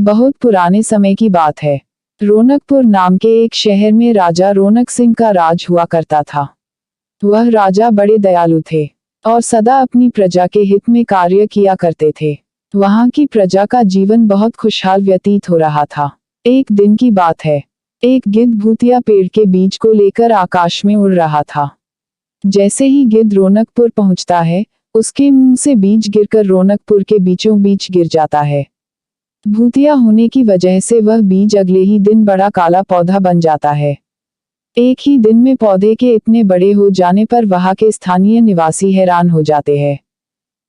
बहुत पुराने समय की बात है। रौनकपुर नाम के एक शहर में राजा रौनक सिंह का राज हुआ करता था। वह राजा बड़े दयालु थे और सदा अपनी प्रजा के हित में कार्य किया करते थे। वहां की प्रजा का जीवन बहुत खुशहाल व्यतीत हो रहा था। एक दिन की बात है, एक गिद्ध भूतिया पेड़ के बीज को लेकर आकाश में उड़ रहा था। जैसे ही गिद्ध रौनकपुर पहुंचता है, उसके मुंह से बीज गिरकर रौनकपुर के बीचों बीच गिर जाता है। भूतिया होने की वजह से वह बीज अगले ही दिन बड़ा काला पौधा बन जाता है। एक ही दिन में पौधे के इतने बड़े हो जाने पर वहां के स्थानीय निवासी हैरान हो जाते हैं।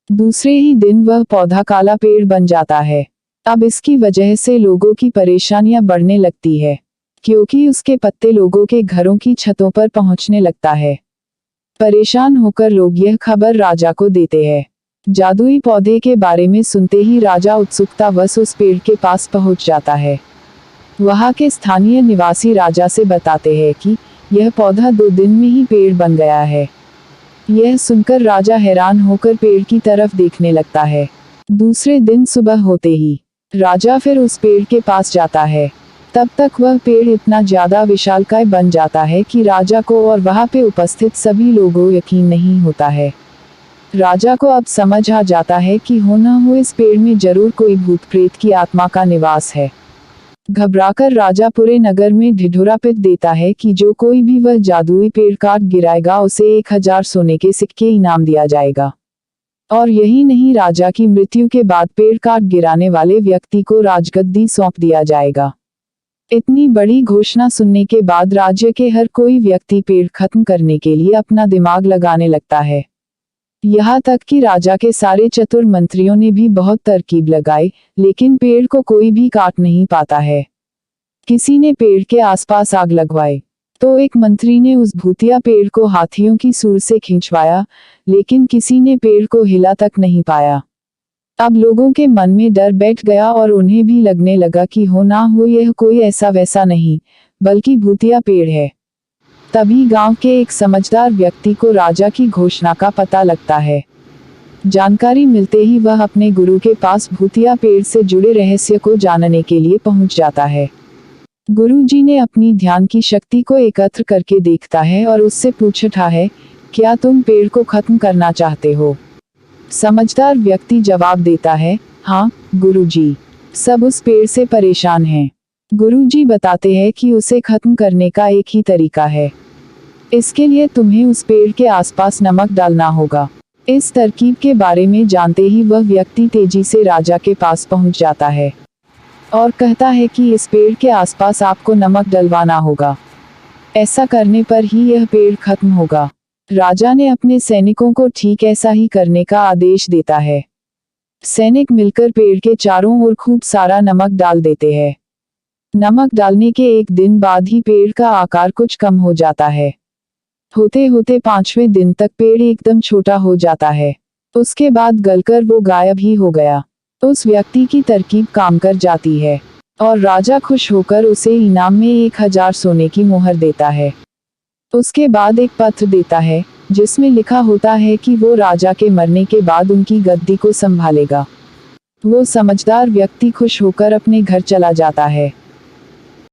दूसरे ही दिन वह पौधा काला पेड़ बन जाता है। अब इसकी वजह से लोगों की परेशानियां बढ़ने लगती है, क्योंकि उसके पत्ते लोगों के घरों की छतों पर पहुंचने लगता है। परेशान होकर लोग यह खबर राजा को देते हैं। जादुई पौधे के बारे में सुनते ही राजा उत्सुकतावश उस पेड़ के पास पहुंच जाता है। वहां के स्थानीय निवासी राजा से बताते हैं कि यह पौधा 2 दिन में ही पेड़ बन गया है। यह सुनकर राजा हैरान होकर पेड़ की तरफ देखने लगता है। दूसरे दिन सुबह होते ही राजा फिर उस पेड़ के पास जाता है। तब तक वह पेड़ इतना ज्यादा विशालकाय बन जाता है कि राजा को और वहां पे उपस्थित सभी लोगों यकीन नहीं होता है। राजा को अब समझ आ जाता है कि हो न हो इस पेड़ में जरूर कोई भूत प्रेत की आत्मा का निवास है। घबराकर राजा पूरे नगर में ढिढोरा पीट देता है कि जो कोई भी वह जादुई पेड़ काट गिराएगा उसे 1000 सोने के सिक्के इनाम दिया जाएगा। और यही नहीं, राजा की मृत्यु के बाद पेड़ काट गिराने वाले व्यक्ति को राजगद्दी सौंप दिया जाएगा। इतनी बड़ी घोषणा सुनने के बाद राज्य के हर कोई व्यक्ति पेड़ खत्म करने के लिए अपना दिमाग लगाने लगता है। यहाँ तक कि राजा के सारे चतुर मंत्रियों ने भी बहुत तरकीब लगाई, लेकिन पेड़ को कोई भी काट नहीं पाता है। किसी ने पेड़ के आसपास आग लगवाई, तो एक मंत्री ने उस भूतिया पेड़ को हाथियों की सूंड से खिंचवाया, लेकिन किसी ने पेड़ को हिला तक नहीं पाया। अब लोगों के मन में डर बैठ गया और उन्हें भी लगने लगा कि हो ना हो यह कोई ऐसा वैसा नहीं, बल्कि भूतिया पेड़ है। तभी गांव के एक समझदार व्यक्ति को राजा की घोषणा का पता लगता है। जानकारी मिलते ही वह अपने गुरु के पास भूतिया पेड़ से जुड़े रहस्य को जानने के लिए पहुंच जाता है। गुरुजी ने अपनी ध्यान की शक्ति को एकत्र करके देखता है और उससे पूछता है, क्या तुम पेड़ को खत्म करना चाहते हो? समझदार व्यक्ति जवाब देता है, हाँ गुरुजी, सब उस पेड़ से परेशान हैं। गुरुजी बताते हैं कि उसे खत्म करने का एक ही तरीका है। इसके लिए तुम्हें उस पेड़ के आसपास नमक डालना होगा। इस तरकीब के बारे में जानते ही वह व्यक्ति तेजी से राजा के पास पहुंच जाता है और कहता है कि इस पेड़ के आसपास आपको नमक डलवाना होगा। ऐसा करने पर ही यह पेड़ खत्म होगा। राजा ने अपने सैनिकों को ठीक ऐसा ही करने का आदेश देता है। सैनिक मिलकर पेड़ के चारों ओर खूब सारा नमक डाल देते हैं। नमक डालने के 1 दिन बाद ही पेड़ का आकार कुछ कम हो जाता है। होते होते 5वें दिन तक पेड़ एकदम छोटा हो जाता है। उसके बाद गलकर वो गायब ही हो गया। उस व्यक्ति की तरकीब काम कर जाती है और राजा खुश होकर उसे इनाम में 1000 सोने की मोहर देता है। उसके बाद एक पत्र देता है जिसमें लिखा होता है कि वो राजा के मरने के बाद उनकी गद्दी को संभालेगा। वो समझदार व्यक्ति खुश होकर अपने घर चला जाता है।